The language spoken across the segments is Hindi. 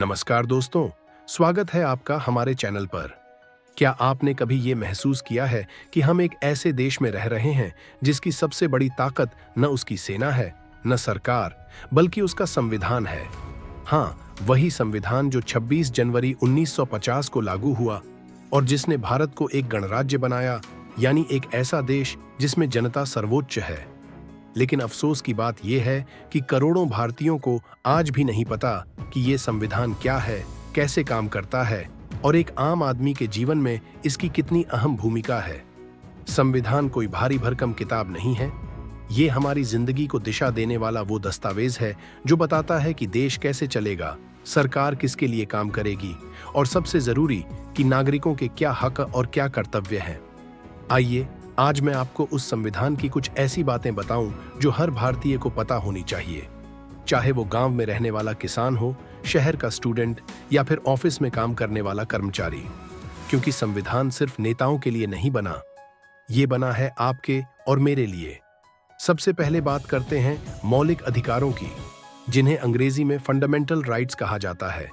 नमस्कार दोस्तों, स्वागत है आपका हमारे चैनल पर। क्या आपने कभी ये महसूस किया है कि हम एक ऐसे देश में रह रहे हैं जिसकी सबसे बड़ी ताकत न उसकी सेना है, न सरकार, बल्कि उसका संविधान है। हाँ, वही संविधान जो 26 जनवरी 1950 को लागू हुआ और जिसने भारत को एक गणराज्य बनाया, यानी एक ऐसा देश जिसमें जनता सर्वोच्च है। लेकिन अफसोस की बात यह है कि करोड़ों भारतीयों को आज भी नहीं पता कि ये संविधान क्या है, कैसे काम करता है और एक आम आदमी के जीवन में इसकी कितनी अहम भूमिका है। संविधान कोई भारी भरकम किताब नहीं है। ये हमारी जिंदगी को दिशा देने वाला वो दस्तावेज है जो बताता है कि देश कैसे चलेगा, सरकार किसके लिए काम करेगी और सबसे जरूरी कि नागरिकों के क्या हक और क्या कर्तव्य हैं। आइए आज मैं आपको उस संविधान की कुछ ऐसी बातें बताऊं जो हर भारतीय को पता होनी चाहिए, चाहे वो गांव में रहने वाला किसान हो, शहर का स्टूडेंट या फिर ऑफिस में काम करने वाला कर्मचारी। क्योंकि संविधान सिर्फ नेताओं के लिए नहीं बना, ये बना है आपके और मेरे लिए। सबसे पहले बात करते हैं मौलिक अधिकारों की, जिन्हें अंग्रेजी में फंडामेंटल राइट्स कहा जाता है।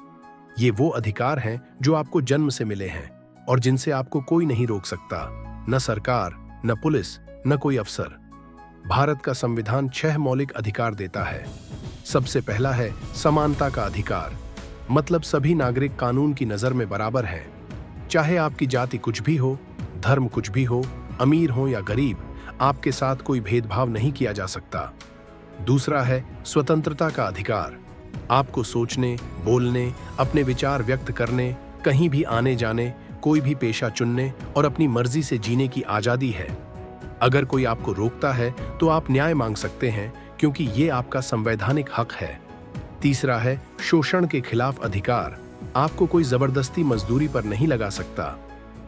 ये वो अधिकार हैं जो आपको जन्म से मिले हैं और जिनसे आपको कोई नहीं रोक सकता, न सरकार, न पुलिस, न कोई अफसर। भारत का संविधान 6 मौलिक अधिकार देता है। सबसे पहला है समानता का अधिकार, मतलब सभी नागरिक कानून की नजर में बराबर हैं। चाहे आपकी जाति कुछ भी हो, धर्म कुछ भी हो, अमीर हो या गरीब, आपके साथ कोई भेदभाव नहीं किया जा सकता। दूसरा है स्वतंत्रता का अधिकार, आपको सोचने, बोलने, अपने विचार व्यक्त करने, कहीं भी आने जाने, कोई भी पेशा चुनने और अपनी मर्जी से जीने की आजादी है। अगर कोई आपको रोकता है तो आप न्याय मांग सकते हैं, क्योंकि ये आपका संवैधानिक हक है। तीसरा है शोषण के खिलाफ अधिकार, आपको कोई जबरदस्ती मजदूरी पर नहीं लगा सकता।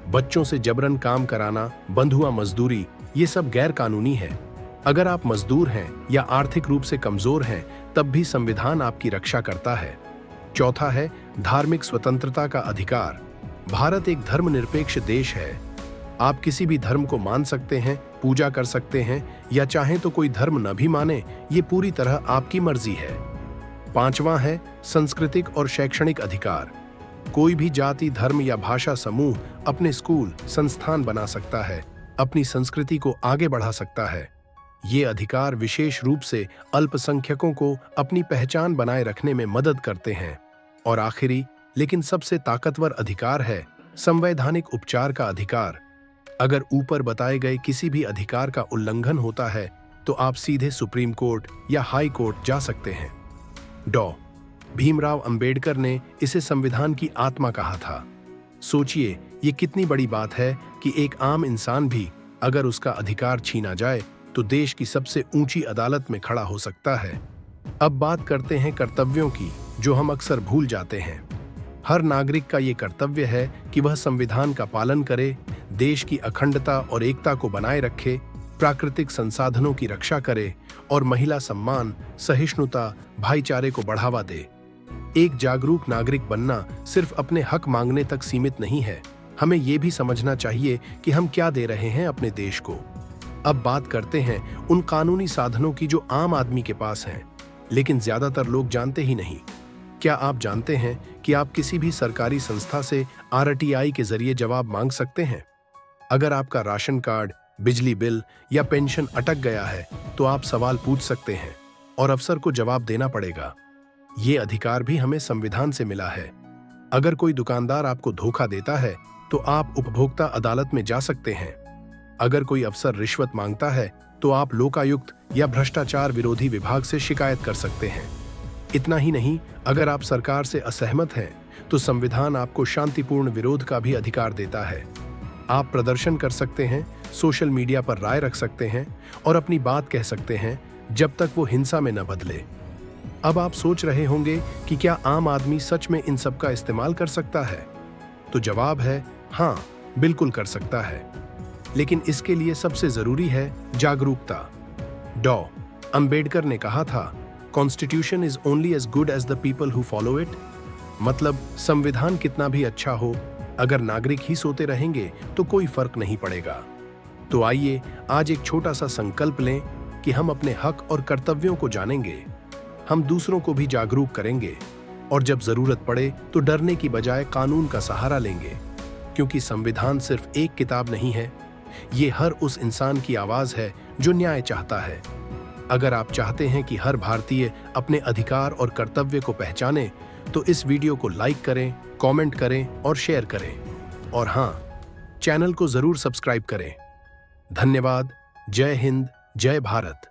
बच्चों से जबरन काम कराना, बंधुआ मजदूरी, ये सब गैर कानूनी है। अगर आप मजदूर हैं या आर्थिक रूप से कमजोर हैं, तब भी संविधान आपकी रक्षा करता है। चौथा है धार्मिक स्वतंत्रता का अधिकार, भारत एक धर्मनिरपेक्ष देश है। आप किसी भी धर्म को मान सकते हैं, पूजा कर सकते हैं या चाहें तो कोई धर्म न भी माने, ये पूरी तरह आपकी मर्जी है। पांचवां है सांस्कृतिक और शैक्षणिक अधिकार, कोई भी जाति, धर्म या भाषा समूह अपने स्कूल, संस्थान बना सकता है, अपनी संस्कृति को आगे बढ़ा सकता है। ये अधिकार विशेष रूप से अल्पसंख्यकों को अपनी पहचान बनाए रखने में मदद करते हैं। और आखिरी लेकिन सबसे ताकतवर अधिकार है संवैधानिक उपचार का अधिकार। अगर ऊपर बताए गए किसी भी अधिकार का उल्लंघन होता है तो आप सीधे सुप्रीम कोर्ट या हाई कोर्ट जा सकते हैं। डॉ. भीमराव अंबेडकर ने इसे संविधान की आत्मा कहा था। सोचिए, ये कितनी बड़ी बात है कि एक आम इंसान भी अगर उसका अधिकार छीना जाए तो देश की सबसे ऊंची अदालत में खड़ा हो सकता है। अब बात करते हैं कर्तव्यों की, जो हम अक्सर भूल जाते हैं। हर नागरिक का ये कर्तव्य है कि वह संविधान का पालन करे, देश की अखंडता और एकता को बनाए रखे, प्राकृतिक संसाधनों की रक्षा करे और महिला सम्मान, सहिष्णुता, भाईचारे को बढ़ावा दे। एक जागरूक नागरिक बनना सिर्फ अपने हक मांगने तक सीमित नहीं है, हमें ये भी समझना चाहिए कि हम क्या दे रहे हैं अपने देश को। अब बात करते हैं उन कानूनी साधनों की जो आम आदमी के पास हैं, लेकिन ज्यादातर लोग जानते ही नहीं। क्या आप जानते हैं कि आप किसी भी सरकारी संस्था से RTI के जरिए जवाब मांग सकते हैं? अगर आपका राशन कार्ड, बिजली बिल या पेंशन अटक गया है तो आप सवाल पूछ सकते हैं और अफसर को जवाब देना पड़ेगा। ये अधिकार भी हमें संविधान से मिला है। अगर कोई दुकानदार आपको धोखा देता है तो आप उपभोक्ता अदालत में जा सकते हैं। अगर कोई अफसर रिश्वत मांगता है तो आप लोकायुक्त या भ्रष्टाचार विरोधी विभाग से शिकायत कर सकते हैं। इतना ही नहीं, अगर आप सरकार से असहमत हैं तो संविधान आपको शांतिपूर्ण विरोध का भी अधिकार देता है। आप प्रदर्शन कर सकते हैं, सोशल मीडिया पर राय रख सकते हैं और अपनी बात कह सकते हैं, जब तक वो हिंसा में न बदले। अब आप सोच रहे होंगे कि क्या आम आदमी सच में इन सब का इस्तेमाल कर सकता है? तो जवाब है हाँ, बिल्कुल कर सकता है। लेकिन इसके लिए सबसे जरूरी है जागरूकता। डॉ. अंबेडकर ने कहा था, constitution is only as good as the people who follow it. मतलब संविधान कितना भी अच्छा हो, अगर नागरिक ही सोते रहेंगे तो कोई फर्क नहीं पड़ेगा। तो आइए आज एक छोटा सा संकल्प लें कि हम अपने हक और कर्तव्यों को जानेंगे, हम दूसरों को भी जागरूक करेंगे और जब जरूरत पड़े तो डरने की बजाय कानून का सहारा लेंगे, क्योंकि संविधान सिर्फ एक किताब नहीं है, ये हर उस इंसान की आवाज है जो न्याय चाहता है। अगर आप चाहते हैं कि हर भारतीय अपने अधिकार और कर्तव्य को पहचाने, तो इस वीडियो को लाइक करें, कमेंट करें और शेयर करें। और हाँ, चैनल को जरूर सब्सक्राइब करें। धन्यवाद। जय हिंद, जय भारत।